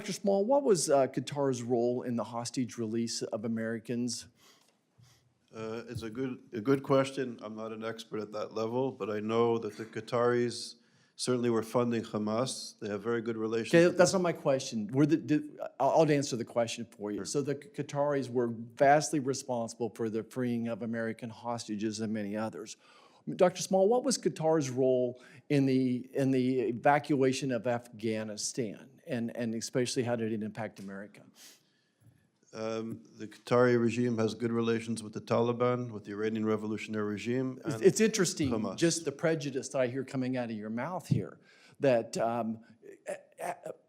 Dr. Small, what was Qatar's role in the hostage release of Americans? It's a good question. I'm not an expert at that level, but I know that the Qataris certainly were funding Hamas. They have very good relations. Okay, that's not my question. I'll answer the question for you. Sure. So the Qataris were vastly responsible for the freeing of American hostages and many others. Dr. Small, what was Qatar's role in the evacuation of Afghanistan, and especially how did it impact America? The Qatari regime has good relations with the Taliban, with the Iranian Revolutionary Regime. And it's interesting, Hamas. just the prejudice that I hear coming out of your mouth here, that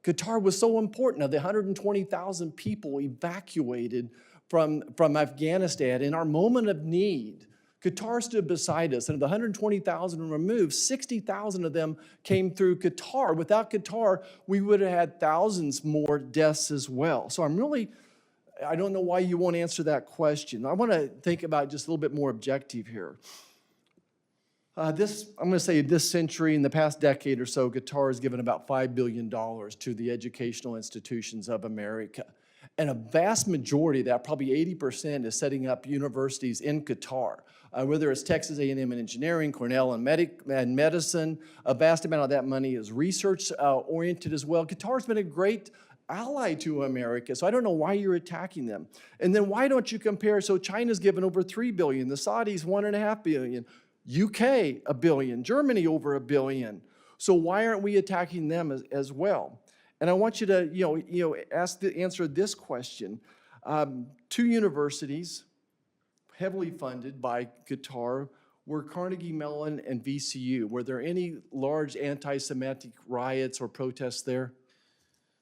Qatar was so important. Of the 120,000 people evacuated from Afghanistan in our moment of need, Qatar stood beside us, and of the 120,000 removed, 60,000 of them came through Qatar. Without Qatar, we would have had thousands more deaths as well. So I don't know why you won't answer that question. I want to think about just a little bit more objective here. I'm going to say this century, in the past decade or so, Qatar has given about $5 billion to the educational institutions of America. And a vast majority of that, probably 80%, is setting up universities in Qatar. Whether it's Texas A&M in engineering, Cornell in medicine, a vast amount of that money is research-oriented as well. Qatar's been a great ally to America, so I don't know why you're attacking them. And then why don't you compare? So China's given over $3 billion, the Saudis $1.5 billion, UK $1 billion, Germany over $1 billion. So why aren't we attacking them as well? And I want you to answer this question. 2 universities heavily funded by Qatar were Carnegie Mellon and VCU. Were there any large anti-Semitic riots or protests there?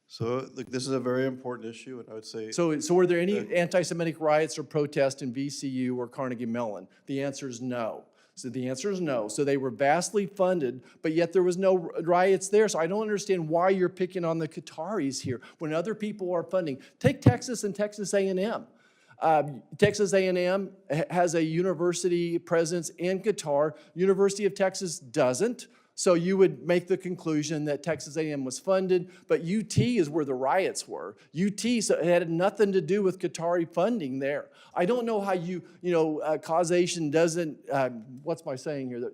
So look, this is a very important issue, and I would say... So were there any anti-Semitic riots or protests in VCU or Carnegie Mellon? The answer is no. So the answer is no. So they were vastly funded, but yet there was no riots there. So I don't understand why you're picking on the Qataris here when other people are funding. Take Texas and Texas A&M. Texas A&M has a university presence in Qatar. University of Texas doesn't. So you would make the conclusion that Texas A&M was funded, but UT is where the riots were. UT had nothing to do with Qatari funding there. I don't know how causation doesn't, what's my saying here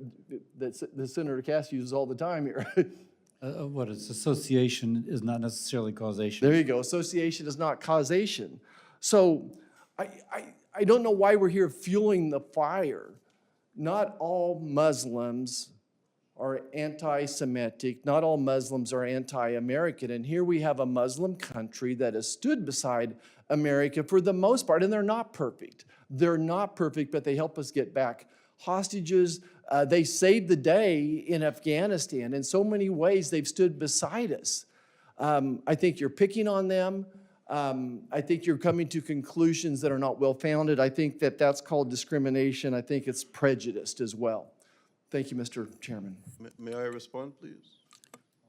that Senator Cass uses all the time here? What is association is not necessarily causation. There you go. Association is not causation. So I don't know why we're here fueling the fire. Not all Muslims are anti-Semitic. Not all Muslims are anti-American. And here we have a Muslim country that has stood beside America for the most part, and they're not perfect. They're not perfect, but they help us get back hostages. They saved the day in Afghanistan. In so many ways, they've stood beside us. I think you're picking on them. I think you're coming to conclusions that are not well-founded. I think that that's called discrimination. I think it's prejudiced as well. Thank you, Mr. Chairman. May I respond, please?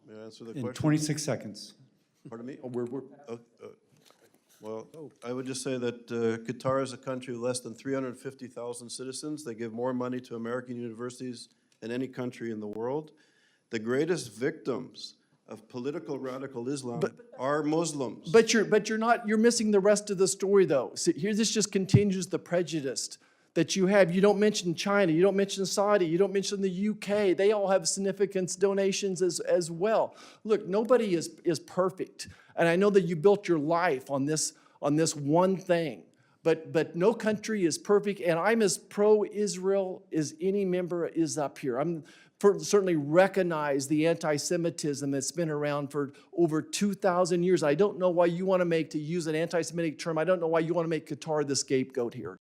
May I answer the question? In 26 seconds. Pardon me? Oh, Well, I would just say that Qatar is a country with less than 350,000 citizens. They give more money to American universities than any country in the world. The greatest victims of political radical Islam are Muslims. But you're missing the rest of the story, though. See, here, this just continues the prejudice that you have. You don't mention China, you don't mention Saudi, you don't mention the UK. They all have significant donations as well. Look, nobody is perfect. And I know that you built your life on this one thing. But no country is perfect, and I'm as pro-Israel as any member is up here. I'm certainly recognize the anti-Semitism that's been around for over 2,000 years. I don't know why you want to use an anti-Semitic term. I don't know why you want to make Qatar the scapegoat here.